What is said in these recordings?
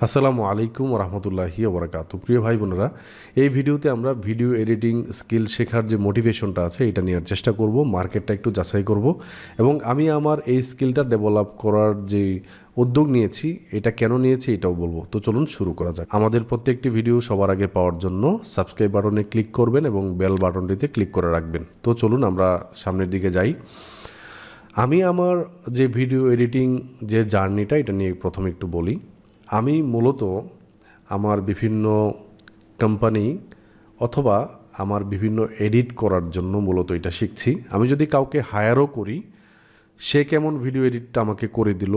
আসসালামু আলাইকুম রহমতুল্লাহি ওবরাকাতু। প্রিয় ভাই বোনেরা, এই ভিডিওতে আমরা ভিডিও এডিটিং স্কিল শেখার যে মোটিভেশনটা আছে এটা নেওয়ার চেষ্টা করব, মার্কেটটা একটু যাচাই করব এবং আমি আমার এই স্কিলটা ডেভেলপ করার যে উদ্যোগ নিয়েছি এটা কেন নিয়েছি এটাও বলবো। তো চলুন শুরু করা যাক। আমাদের প্রত্যেকটি ভিডিও সবার আগে পাওয়ার জন্য সাবস্ক্রাইব বাটনে ক্লিক করবেন এবং বেল বাটনটিতে ক্লিক করে রাখবেন। তো চলুন আমরা সামনের দিকে যাই। আমি আমার যে ভিডিও এডিটিং যে জার্নিটা এটা নিয়ে প্রথমে একটু বলি। আমি মূলত আমার বিভিন্ন কোম্পানি অথবা আমার বিভিন্ন এডিট করার জন্য মূলত এটা শিখছি। আমি যদি কাউকে হায়ারও করি, সে কেমন ভিডিও এডিটটা আমাকে করে দিল,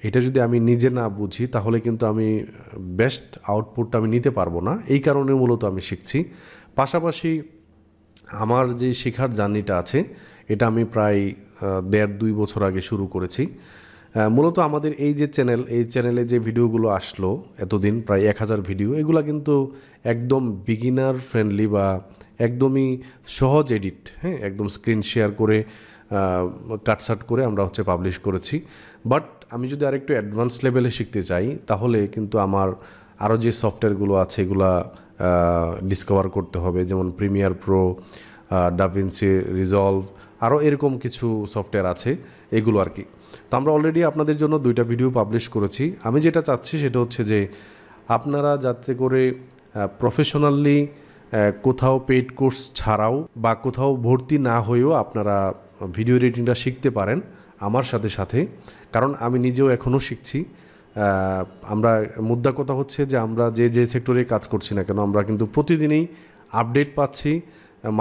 এটা যদি আমি নিজে না বুঝি তাহলে কিন্তু আমি বেস্ট আউটপুটটা আমি নিতে পারবো না। এই কারণে মূলত আমি শিখছি। পাশাপাশি আমার যে শেখার জার্নিটা আছে এটা আমি প্রায় 1.5-2 বছর আগে শুরু করেছি। মূলত আমাদের এই যে চ্যানেলে যে ভিডিওগুলো আসলো এতদিন প্রায় 1000 ভিডিও, এগুলো কিন্তু একদম বিগিনার ফ্রেন্ডলি বা একদমই সহজ এডিট, হ্যাঁ, একদম স্ক্রিন শেয়ার করে কাটসাট করে আমরা পাবলিশ করেছি। বাট আমি যদি আরেকটু অ্যাডভান্স লেভেলে শিখতে চাই তাহলে কিন্তু আমার আরও যে সফটওয়্যারগুলো আছে এগুলা ডিসকভার করতে হবে, যেমন প্রিমিয়ার প্রো, ডাভিনসি রিজলভ, আরও এরকম কিছু সফটওয়্যার আছে এগুলো আর কি। তো আমরা অলরেডি আপনাদের জন্য 2টা ভিডিও পাবলিশ করেছি। আমি যেটা চাচ্ছি সেটা হচ্ছে যে আপনারা যাতে করে প্রফেশনালি কোথাও পেইড কোর্স ছাড়াও বা কোথাও ভর্তি না হয়েও আপনারা ভিডিও এডিটিংটা শিখতে পারেন আমার সাথে সাথে, কারণ আমি নিজেও এখনও শিখছি। আমরা মুদ্রা কথা হচ্ছে যে আমরা যে সেক্টরে কাজ করছি না কেন আমরা কিন্তু প্রতিদিনই আপডেট পাচ্ছি,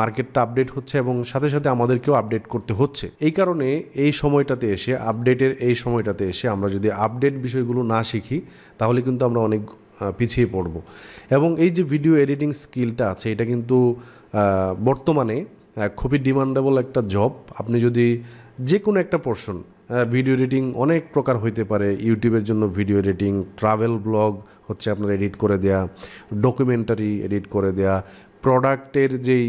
মার্কেটটা আপডেট হচ্ছে এবং সাথে সাথে আমাদেরকেও আপডেট করতে হচ্ছে। এই কারণে এই সময়টাতে এসে আমরা যদি আপডেট বিষয়গুলো না শিখি তাহলে কিন্তু আমরা অনেক পিছিয়ে পড়ব। এবং এই যে ভিডিও এডিটিং স্কিলটা আছে এটা কিন্তু বর্তমানে খুবই ডিমান্ডেবল একটা জব। আপনি যদি যে কোনো একটা পোর্শন, ভিডিও এডিটিং অনেক প্রকার হইতে পারে। ইউটিউবের জন্য ভিডিও এডিটিং, ট্রাভেল ব্লগ আপনার এডিট করে দেয়া, ডকুমেন্টারি এডিট করে দেয়া, প্রোডাক্টের যেই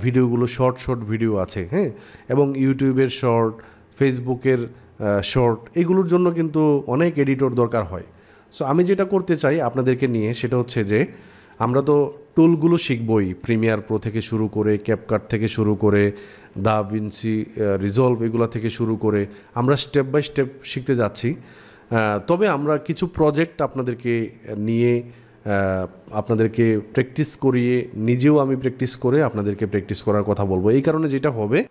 ভিডিওগুলো শর্ট ভিডিও আছে, হ্যাঁ, এবং ইউটিউবের শর্ট, ফেসবুকের শর্ট, এগুলোর জন্য কিন্তু অনেক এডিটর দরকার হয়। সো আমি যেটা করতে চাই আপনাদেরকে নিয়ে সেটা হচ্ছে যে আমরা তো টুলগুলো শিখবই, প্রিমিয়ার প্রো থেকে শুরু করে, ক্যাপকাট থেকে শুরু করে, ডাভিনসি রিজলভ, এগুলো থেকে শুরু করে আমরা স্টেপ বাই স্টেপ শিখতে যাচ্ছি। তবে আমরা কিছু প্রজেক্ট আপনাদেরকে নিয়ে আপনাদেরকে প্র্যাকটিস করিয়ে, নিজেও আমি প্র্যাকটিস করে আপনাদেরকে প্র্যাকটিস করার কথা বলবো। এই কারণে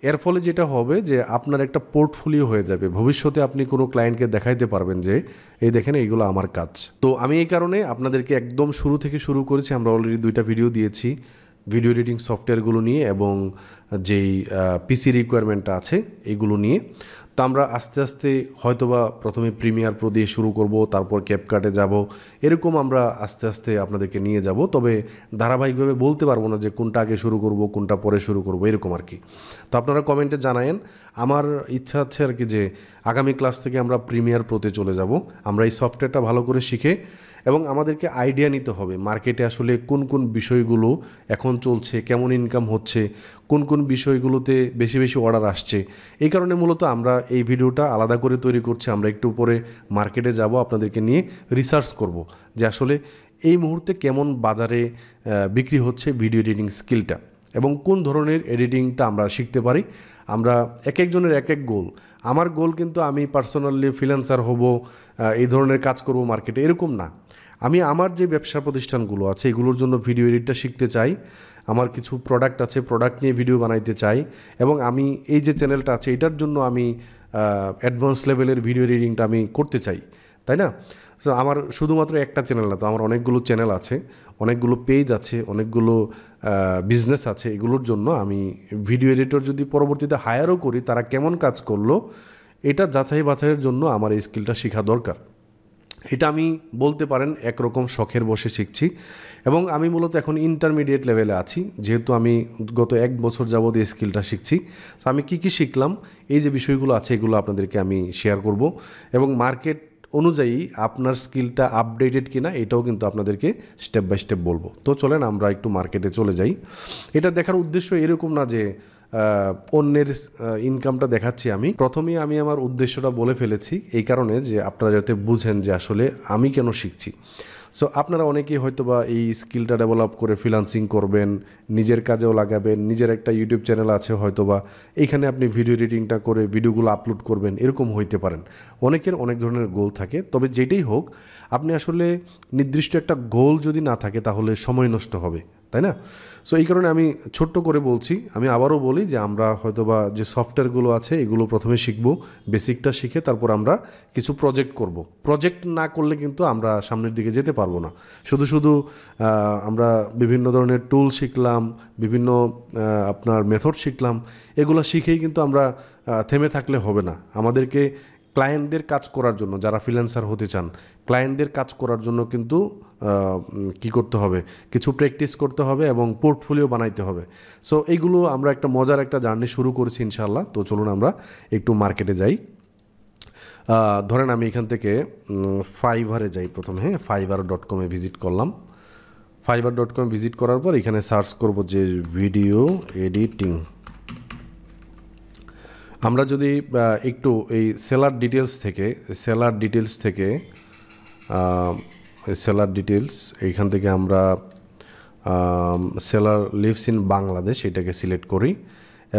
এর ফলে যেটা হবে যে আপনার একটা পোর্টফোলিও হয়ে যাবে। ভবিষ্যতে আপনি কোনো ক্লায়েন্টকে দেখাইতে পারবেন যে এই দেখেন এইগুলো আমার কাজ। তো আমি এই কারণে আপনাদেরকে একদম শুরু থেকে শুরু করেছি। আমরা অলরেডি 2টা ভিডিও দিয়েছি ভিডিও এডিটিং সফটওয়্যারগুলো নিয়ে এবং যেই পিসি রিকোয়ারমেন্টটা আছে এগুলো নিয়ে। তো আমরা আস্তে আস্তে হয়তোবা প্রথমে প্রিমিয়ার প্রো দিয়ে শুরু করব, তারপর ক্যাপকাটে যাব, এরকম আমরা আস্তে আস্তে আপনাদেরকে নিয়ে যাব। তবে ধারাবাহিকভাবে বলতে পারবো না যে কোনটা আগে শুরু করব কোনটা পরে শুরু করব, এরকম আর কি। তো আপনারা কমেন্টে জানায়েন। আমার ইচ্ছা আছে আর কি যে আগামী ক্লাস থেকে আমরা প্রিমিয়ার প্রোতে চলে যাব। আমরা এই সফটওয়্যারটা ভালো করে শিখে এবং আমাদেরকে আইডিয়া নিতে হবে মার্কেটে আসলে কোন কোন বিষয়গুলো এখন চলছে, কেমন ইনকাম হচ্ছে, কোন কোন বিষয়গুলোতে বেশি বেশি অর্ডার আসছে। এই কারণে মূলত আমরা এই ভিডিওটা আলাদা করে তৈরি করছি। আমরা একটু পরে মার্কেটে যাব, আপনাদেরকে নিয়ে রিসার্চ করব যে আসলে এই মুহূর্তে কেমন বাজারে বিক্রি হচ্ছে ভিডিও এডিটিং স্কিলটা এবং কোন ধরনের এডিটিংটা আমরা শিখতে পারি। আমরা এক একজনের এক এক গোল। আমার গোল কিন্তু আমি পার্সোনালি ফ্রিল্যান্সার হব, এই ধরনের কাজ করব মার্কেটে, এরকম না। আমি আমার যে ব্যবসা প্রতিষ্ঠানগুলো আছে এগুলোর জন্য ভিডিও এডিটটা শিখতে চাই। আমার কিছু প্রোডাক্ট আছে, প্রোডাক্ট নিয়ে ভিডিও বানাইতে চাই এবং আমি এই যে চ্যানেলটা আছে এটার জন্য আমি অ্যাডভান্স লেভেলের ভিডিও এডিটিংটা আমি করতে চাই, তাই না? সো আমার শুধুমাত্র একটা চ্যানেল না, তো আমার অনেকগুলো চ্যানেল আছে, অনেকগুলো পেজ আছে, অনেকগুলো বিজনেস আছে। এগুলোর জন্য আমি ভিডিও এডিটর যদি পরবর্তীতে হায়ারও করি তারা কেমন কাজ করলো এটা যাচাই বাছাইয়ের জন্য আমার এই স্কিলটা শেখা দরকার। এটা আমি বলতে পারেন একরকম শখের বসে শিখছি এবং আমি মূলত এখন ইন্টারমিডিয়েট লেভেলে আছি, যেহেতু আমি গত 1 বছর যাবত এই স্কিলটা শিখছি। তো আমি কী শিখলাম, এই যে বিষয়গুলো আছে এগুলো আপনাদেরকে আমি শেয়ার করব এবং মার্কেট অনুযায়ী আপনার স্কিলটা আপডেটেড কিনা এটাও কিন্তু আপনাদেরকে স্টেপ বাই স্টেপ বলবো। তো চলেন আমরা একটু মার্কেটে চলে যাই। এটা দেখার উদ্দেশ্য এরকম না যে অন্যের ইনকামটা দেখাচ্ছি। আমি প্রথমেই আমার উদ্দেশ্যটা বলে ফেলেছি এই কারণে যে আপনারা যাতে বুঝেন যে আসলে আমি কেন শিখছি। সো আপনারা অনেকেই হয়তো বা এই স্কিলটা ডেভেলপ করে ফ্রিল্যান্সিং করবেন, নিজের কাজেও লাগাবেন, নিজের একটা ইউটিউব চ্যানেল আছে হয়তো বা এইখানে আপনি ভিডিও এডিটিংটা করে ভিডিওগুলো আপলোড করবেন, এরকম হইতে পারেন। অনেকের অনেক ধরনের গোল থাকে, তবে যেটাই হোক আপনি আসলে নির্দিষ্ট একটা গোল যদি না থাকে তাহলে সময় নষ্ট হবে, তাই না? সো এই কারণে আমি ছোট্ট করে বলছি, আমি আবারও বলি যে আমরা হয়তোবা যে সফটওয়্যারগুলো আছে এগুলো প্রথমে শিখব, বেসিকটা শিখে তারপর আমরা কিছু প্রজেক্ট করব। প্রজেক্ট না করলে কিন্তু আমরা সামনের দিকে যেতে পারবো না। শুধু শুধু আমরা বিভিন্ন ধরনের টুল শিখলাম, বিভিন্ন আপনার মেথড শিখলাম, এগুলো শিখেই কিন্তু আমরা থেমে থাকলে হবে না। আমাদেরকে ক্লায়েন্টদের কাজ করার জন্য, যারা ফ্রিল্যান্সার হতে চান, ক্লায়েন্টদের কাজ করার জন্য কিন্তু কি করতে হবে, কিছু প্র্যাকটিস করতে হবে এবং পোর্টফোলিও বানাইতে হবে। সো এইগুলো আমরা একটা মজার একটা জার্নি শুরু করেছি ইনশাআল্লাহ। তো চলুন আমরা একটু মার্কেটে যাই। ধরেন আমি এখান থেকে ফাইভারে যাই প্রথমে, হ্যাঁ, fiverr.com-এ ভিজিট করলাম। fiverr.com ভিজিট করার পর এখানে সার্চ করব যে ভিডিও এডিটিং। আমরা যদি একটু এই সেলার ডিটেলস এইখান থেকে আমরা সেলার লিভস ইন বাংলাদেশ এটাকে সিলেক্ট করি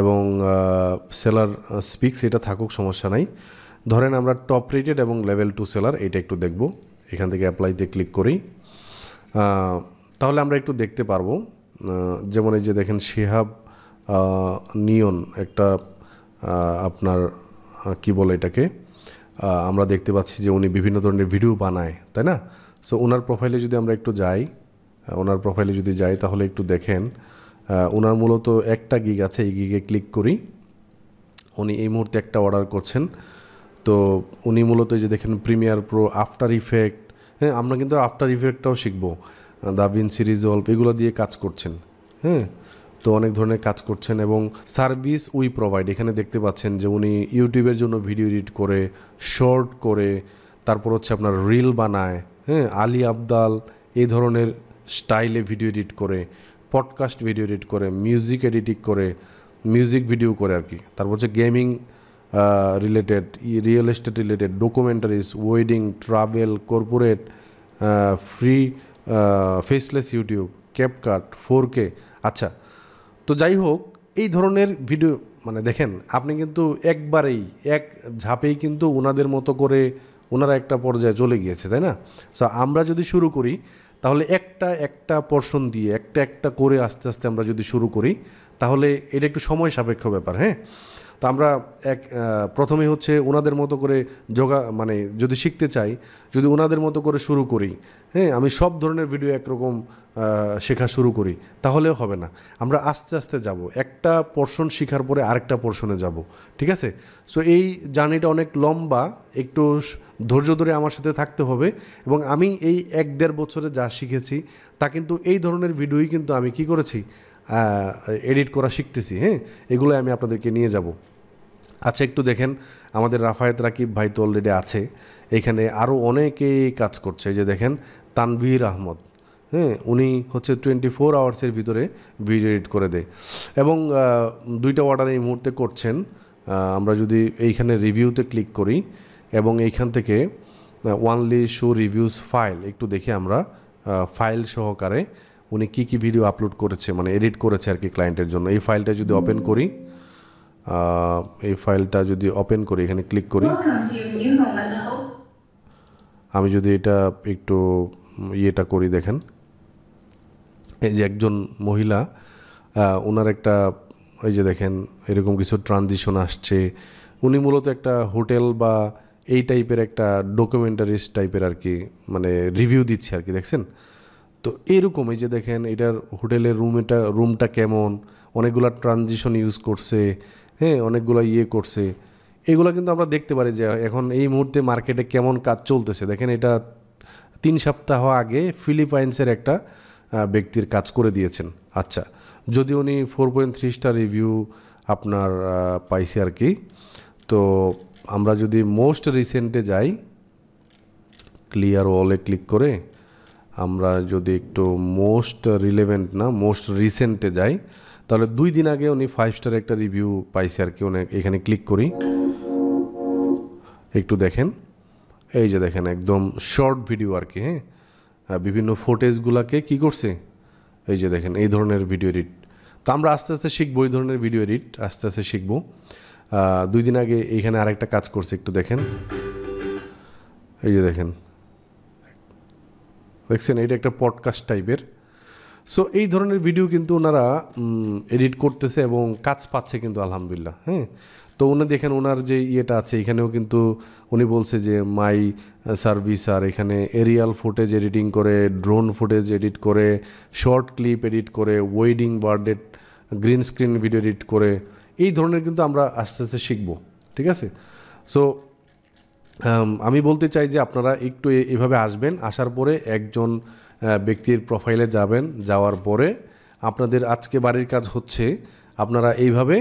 এবং সেলার স্পিক্স এটা থাকুক, সমস্যা নাই। ধরেন আমরা টপ রেটেড এবং লেভেল 2 সেলার এটা একটু দেখব। এখান থেকে অ্যাপ্লাইতে ক্লিক করি, তাহলে আমরা একটু দেখতে পারবো। যেমন এই যে দেখেন শিহাব নিয়ন একটা আপনার কি বলে এটাকে, আমরা দেখতে পাচ্ছি যে উনি বিভিন্ন ধরনের ভিডিও বানায়, তাই না? সো ওনার প্রোফাইলে যদি আমরা একটু যাই, তাহলে একটু দেখেন ওনার মূলত একটা গিগ আছে, এই গিগে ক্লিক করি। উনি এই মুহূর্তে একটা অর্ডার করছেন। তো উনি মূলত এই যে দেখেন প্রিমিয়ার প্রো, আফটার ইফেক্ট, হ্যাঁ, আমরা কিন্তু আফটার ইফেক্টটাও শিখবো, দাভিন্সি রিজলভ, এগুলো দিয়ে কাজ করছেন, হ্যাঁ। তো অনেক ধরনের কাজ করছেন এবং সার্ভিস উই প্রোভাইড, এখানে দেখতে পাচ্ছেন যে উনি ইউটিউবের জন্য ভিডিও এডিট করে, শর্ট করে, তারপর হচ্ছে আপনার রিল বানায়, হ্যাঁ, আলী আবদাল এই ধরনের স্টাইলে ভিডিও এডিট করে, পডকাস্ট ভিডিও এডিট করে, মিউজিক এডিটিং করে, মিউজিক ভিডিও করে আর কি। তারপর হচ্ছে gaming related, real estate related, documentaries, wedding, travel, corporate, free faceless YouTube, CapCut, 4K। আচ্ছা, তো যাই হোক, এই ধরনের ভিডিও মানে দেখেন আপনি কিন্তু একবারেই এক ঝাঁপেই কিন্তু ওনাদের মতো করে ওনারা একটা পর্যায়ে চলে গিয়েছে, তাই না? সো আমরা যদি শুরু করি তাহলে একটা পোরশন দিয়ে একটা করে আস্তে আস্তে আমরা যদি শুরু করি তাহলে এটা একটু সময় সাপেক্ষ ব্যাপার, হ্যাঁ। তো আমরা প্রথমে হচ্ছে ওনাদের মতো করে মানে যদি শিখতে চাই, যদি ওনাদের মতো করে শুরু করি, হ্যাঁ, আমি সব ধরনের ভিডিও একরকম শেখা শুরু করি তাহলেও হবে না। আমরা আস্তে আস্তে যাব, একটা পোরশন শেখার পরে আরেকটা পোরশনে যাব, ঠিক আছে? সো এই জার্নিটা অনেক লম্বা, একটু ধৈর্য ধরে আমার সাথে থাকতে হবে। এবং আমি এই 1-1.5 বছরে যা শিখেছি তা কিন্তু এই ধরনের ভিডিওই কিন্তু আমি কি করেছি, এডিট করা শিখতেছি, হ্যাঁ। এগুলো আমি আপনাদেরকে নিয়ে যাব। আচ্ছা, একটু দেখেন আমাদের রাফায়েত রাকিব ভাই তো অলরেডি আছে, এইখানে আরও অনেকেই কাজ করছে। এই যে দেখেন তানভীর আহমদ, হ্যাঁ, উনি হচ্ছে 24 আওয়ার্সের ভিতরে ভিডিও এডিট করে দেয় এবং 2টা অর্ডার এই মুহূর্তে করছেন। আমরা যদি এইখানে রিভিউতে ক্লিক করি এবং এইখান থেকে ওয়ানলি শো রিভিউজ ফাইল একটু দেখি আমরা, ফাইল সহকারে উনি কী ভিডিও আপলোড করেছে, মানে এডিট করেছে আর কি ক্লায়েন্টের জন্য। এই ফাইলটা যদি ওপেন করি, এখানে ক্লিক করি, আমি যদি এটা একটু ইয়েটা করি, দেখেন এই যে একজন মহিলা, ওনার একটা এই যে দেখেন এরকম কিছু ট্রানজিশন আসছে। উনি মূলত একটা হোটেল বা এই টাইপের একটা ডকুমেন্টারিস্ট টাইপের আর কি, মানে রিভিউ দিচ্ছে আর কি, দেখছেন? তো এরকম এই যে দেখেন এটার হোটেলের রুমটা কেমন, অনেকগুলো ট্রানজিশন ইউজ করছে, হ্যাঁ, অনেকগুলো করছে। এগুলো কিন্তু আমরা দেখতে পারি যে এখন এই মুহূর্তে মার্কেটে কেমন কাজ চলতেছে। দেখেন এটা 3 সপ্তাহ আগে ফিলিপাইন্সের একটা ব্যক্তির কাজ করে দিয়েছেন। আচ্ছা, যদি উনি 4.3 স্টার রিভিউ আপনার পাইছে আর কি। তো আমরা যদি মোস্ট রিসেন্টে যাই, ক্লিয়ার ওয়ালে ক্লিক করে আমরা যদি একটু মোস্ট রিসেন্টে যাই, তাহলে 2 দিন আগে উনি 5 স্টার একটা রিভিউ পাইছে আর কি। এখানে ক্লিক করি, একটু দেখেন এই যে দেখেন একদম শর্ট ভিডিও আর কি, হ্যাঁ, বিভিন্ন ফুটেজগুলোকে কী করছে, এই যে দেখেন এই ধরনের ভিডিও এডিট। তো আমরা আস্তে আস্তে শিখবো এই ধরনের ভিডিও এডিট, আস্তে আস্তে শিখবো। 2 দিন আগে এইখানে আরেকটা কাজ করছে, একটু দেখেন, এই যে দেখেন, দেখছেন এইটা একটা পডকাস্ট টাইপের। সো এই ধরনের ভিডিও কিন্তু ওনারা এডিট করতেছে এবং কাজ পাচ্ছে কিন্তু আলহামদুলিল্লাহ। হ্যাঁ, তো উনি দেখেন ওনার যে ইয়েটা আছে এখানেও কিন্তু উনি বলছে যে মাই সার্ভিস, আর এখানে এরিয়াল ফুটেজ এডিটিং করে, ড্রোন ফুটেজ এডিট করে, শর্ট ক্লিপ এডিট করে, wedding birthday green screen video edit করে, এই ধরনের কিন্তু আমরা আস্তে আস্তে শিখবো। ঠিক আছে? সো আমি বলতে চাই যে আপনারা একটু এভাবে আসবেন, আসার পরে একজন ব্যক্তির প্রোফাইলে যাবেন, যাওয়ার পরে আপনাদের আজকে বাড়ির কাজ হচ্ছে আপনারা এইভাবে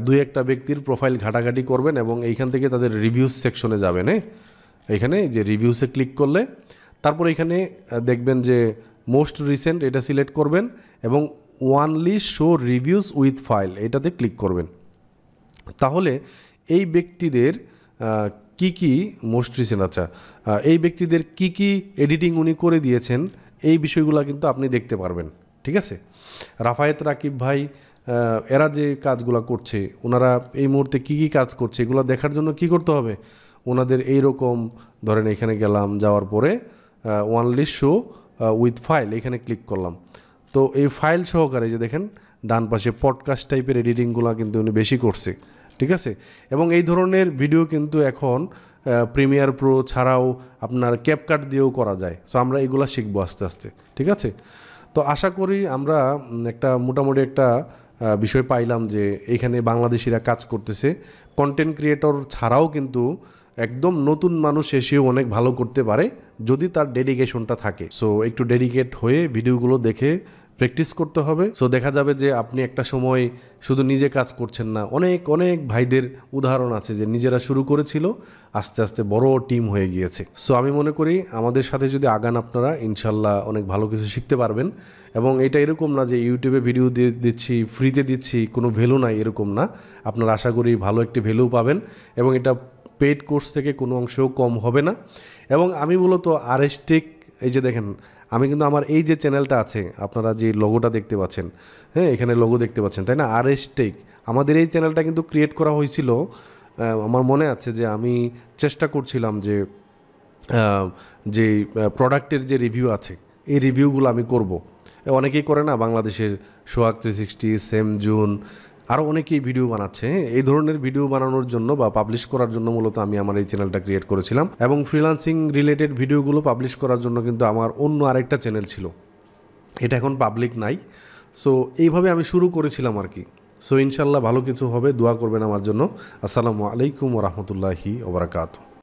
2-1টা ব্যক্তির প্রোফাইল ঘাটাঘাটি করবেন এবং এইখান থেকে তাদের রিভিউস সেকশনে যাবেন। এইখানে যে রিভিউসে ক্লিক করলে তারপর এখানে দেখবেন যে মোস্ট রিসেন্ট, এটা সিলেক্ট করবেন এবং only show reviews with file, এটাতে ক্লিক করবেন। তাহলে এই ব্যক্তিদের কি মোস্ট রিসেন্ট, আচ্ছা, এই ব্যক্তিদের কি এডিটিং উনি করে দিয়েছেন এই বিষয়গুলো কিন্তু আপনি দেখতে পারবেন। ঠিক আছে? রাফায়েত রাকিব ভাই এরা যে কাজগুলো করছে, ওনারা এই মুহূর্তে কি কাজ করছে এগুলো দেখার জন্য কি করতে হবে, ওনাদের এইরকম ধরেন এখানে গেলাম, যাওয়ার পরে ওয়ানলি শো উইথ ফাইল এখানে ক্লিক করলাম। তো এই ফাইল সহকারে যে দেখেন ডান পাশে পডকাস্ট টাইপের এডিটিংগুলো কিন্তু উনি বেশি করছে। ঠিক আছে? এবং এই ধরনের ভিডিও কিন্তু এখন প্রিমিয়ার প্রো ছাড়াও আপনার ক্যাপকাট দিয়েও করা যায়। সো আমরা এগুলো শিখবো আস্তে আস্তে। ঠিক আছে? তো আশা করি আমরা একটা মোটামুটি একটা বিষয় পাইলাম যে এইখানে বাংলাদেশিরা কাজ করতেছে। কন্টেন্ট ক্রিয়েটর ছাড়াও কিন্তু একদম নতুন মানুষ এসেও অনেক ভালো করতে পারে যদি তার ডেডিকেশনটা থাকে। সো একটু ডেডিকেট হয়ে ভিডিওগুলো দেখে প্র্যাকটিস করতে হবে। সো দেখা যাবে যে আপনি একটা সময় শুধু নিজে কাজ করছেন না, অনেক অনেক ভাইদের উদাহরণ আছে যে নিজেরা শুরু করেছিল, আস্তে আস্তে বড় টিম হয়ে গিয়েছে। সো আমি মনে করি আমাদের সাথে যদি আগান আপনারা ইনশাল্লাহ অনেক ভালো কিছু শিখতে পারবেন। এবং এটা এরকম না যে ইউটিউবে ভিডিও দিচ্ছি, ফ্রিতে দিচ্ছি, কোনো ভ্যালু নাই, এরকম না। আপনারা আশা করি ভালো একটি ভ্যালু পাবেন এবং এটা পেইড কোর্স থেকে কোনো অংশেও কম হবে না। এবং আমি মূলত RS টেক, এই যে দেখেন আমি কিন্তু আমার এই যে চ্যানেলটা আছে, আপনারা যে লোগোটা দেখতে পাচ্ছেন, হ্যাঁ এখানে লোগো দেখতে পাচ্ছেন, তাই না? RS টেক, আমাদের এই চ্যানেলটা কিন্তু ক্রিয়েট করা হয়েছিল, আমার মনে আছে যে আমি চেষ্টা করছিলাম যে প্রোডাক্টের যে রিভিউ আছে এই রিভিউগুলো আমি করব। অনেকেই করে না, বাংলাদেশের সোহাগ 360, সেম জুন, আরও অনেকেই ভিডিও বানাচ্ছে। এই ধরনের ভিডিও বানানোর জন্য বা পাবলিশ করার জন্য মূলত আমি আমার এই চ্যানেলটা ক্রিয়েট করেছিলাম। এবং ফ্রিল্যান্সিং রিলেটেড ভিডিওগুলো পাবলিশ করার জন্য কিন্তু আমার অন্য আরেকটা চ্যানেল ছিল, এটা এখন পাবলিক নাই। সো এইভাবে আমি শুরু করেছিলাম আর কি। সো ইনশাল্লাহ ভালো কিছু হবে, দোয়া করবেন আমার জন্য। আসসালামু আলাইকুম ওয়া রাহমাতুল্লাহি ওয়া বারাকাতুহু।